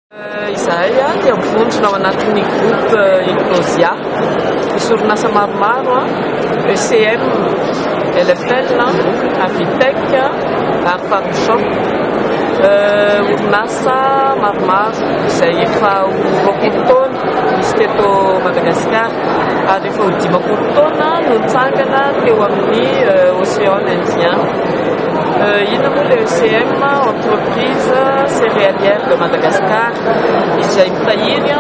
Izahay dia mivondrona ao anatin'ny groupe Eclosia. Misy orinasa maromaro ECM, LFL, Avitec ary Farmshop. Orinasa maromaro izay efa ho 20 taona misy teto Madagasikara ary efa ho 15 taona no nitsangana teo amin'ny Océan Indien. Ina moa le ECM, entreprise céréalière de Madagascar, izay mitahiry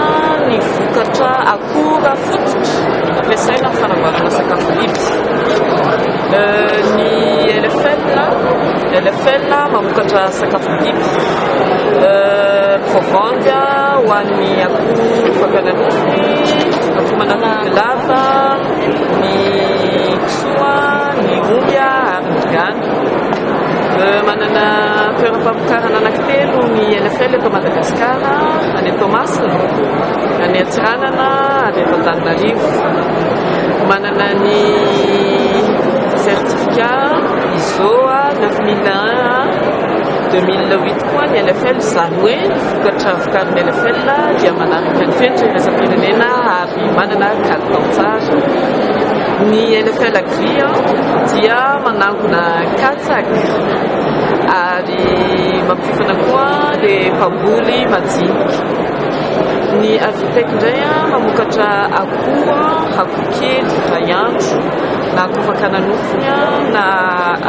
ny vokatra akora fototra ampiasaina amin'ny fanamboarana sakafo biby. Ny LFL mamokatra sakafo biby, provandy ho an'ny akoho fakana nofony, akoho manana lava, ny kisoa, ny omby ary ny gana. Manana toeram-pamokarana anankitelo ny LFL eto Madagasikara, any Toamasina, any Antsiranana, any Antananarivo. Manana ny certificat ISO 9001 2008 koa ny LFL, izany hoe ny vokatra vokarin'ny LFL dia manaraka ny fenitra iraisam-pirenena ary manana kalitao tsara. Ny LFL Agri dia manangona katsaka ary mampifana koa le mpamboly majinika. Ny Avitec indray mamokatra akoho kely, raiandro, na akoho fakana nofony na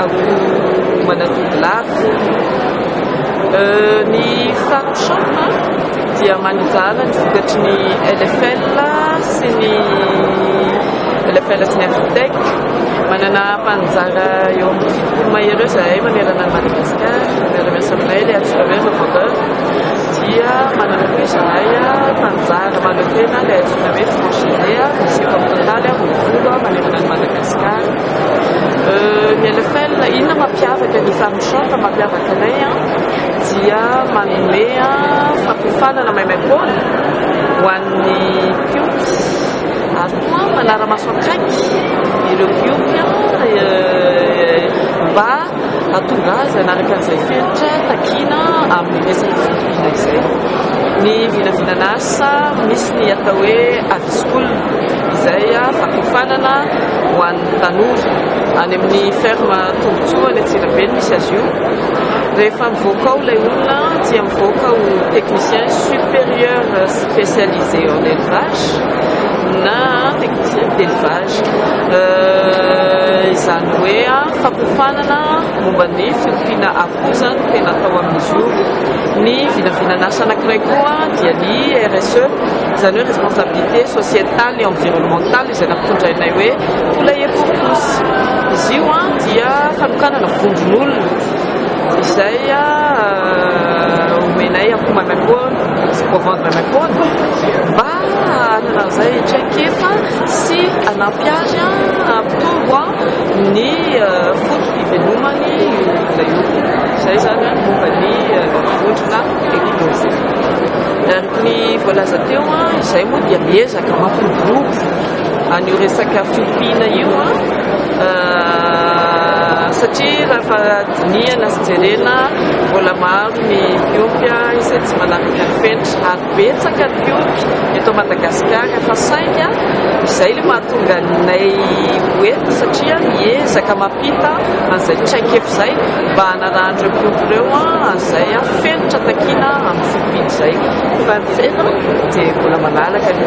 akoho manatody lavo. Ny Farmshop dia manjana ny vokatry ny LFL sy ny LFL sy ny Avitec. Manana mpanjara eo amin'ny 70 mahery izahay manerana ny Madagasikara. Miara-miasa aminay le atsika hoe vendeur dia manana koa izahay mpanjara manodena le atsika hoe franchisé misy efa amin'ny totaly 10 manerana ny Madagasikara. Ny LFL inona mampiavaka ny Farmshop mampiavaka anay dia manome fampifanana maimaimpoana ho an'ny pioky ary koa manara-maso akaiky ireo pioky mba hatonga azy anaraka an'izay fenitra takina amin'ny resaka filipina izay. Ny vinavinana asa misy ny atao hoe aviscool izay fampifanana ho an'ny tanora any amin'ny ferme tombotsoa any Antsirabe misy azy io. Rehefa mivoaka ao ilay olona dia mivoaka ho technicien supérieur spécialisé en élevage na technicien d'élevage. Izany hoe fampifanana momba ny filipina akoho zany tena atao amin'izy io. Ny vinavinana asa anankiray koa dia ny RSE, izany hoe responsabilité sociétale et environnementale, izay nampitondrainay hoe poulailler pour tous. Izy io dia fanokanana vondron'olona izay omenay akoho maimaimpoana sy provandy maimaimpoana mba hanana an'izay traikefa sy anampy azy hampitombo ny fotom-pivelomany ilay olona. Izay zany momba ny vondrona Eclosia. Araka ny voalaza teo izay moa dia miezaka mampiroborobo an'io resaka filipina io satria rehefa dinihana sy jerena mbola maro ny pioky izay tsy manaraka ny fenitra ary betsaka ny pioky eto Madagasikara efa sainga. Izay le mahatonga nay hoety satria miezaka mampita an'izay traikefa izay mba hanarahany ireo pioky ireo an'izay fenitra takina amin'ny filipina izay. Fa ny tsena dia mbola malalaka ny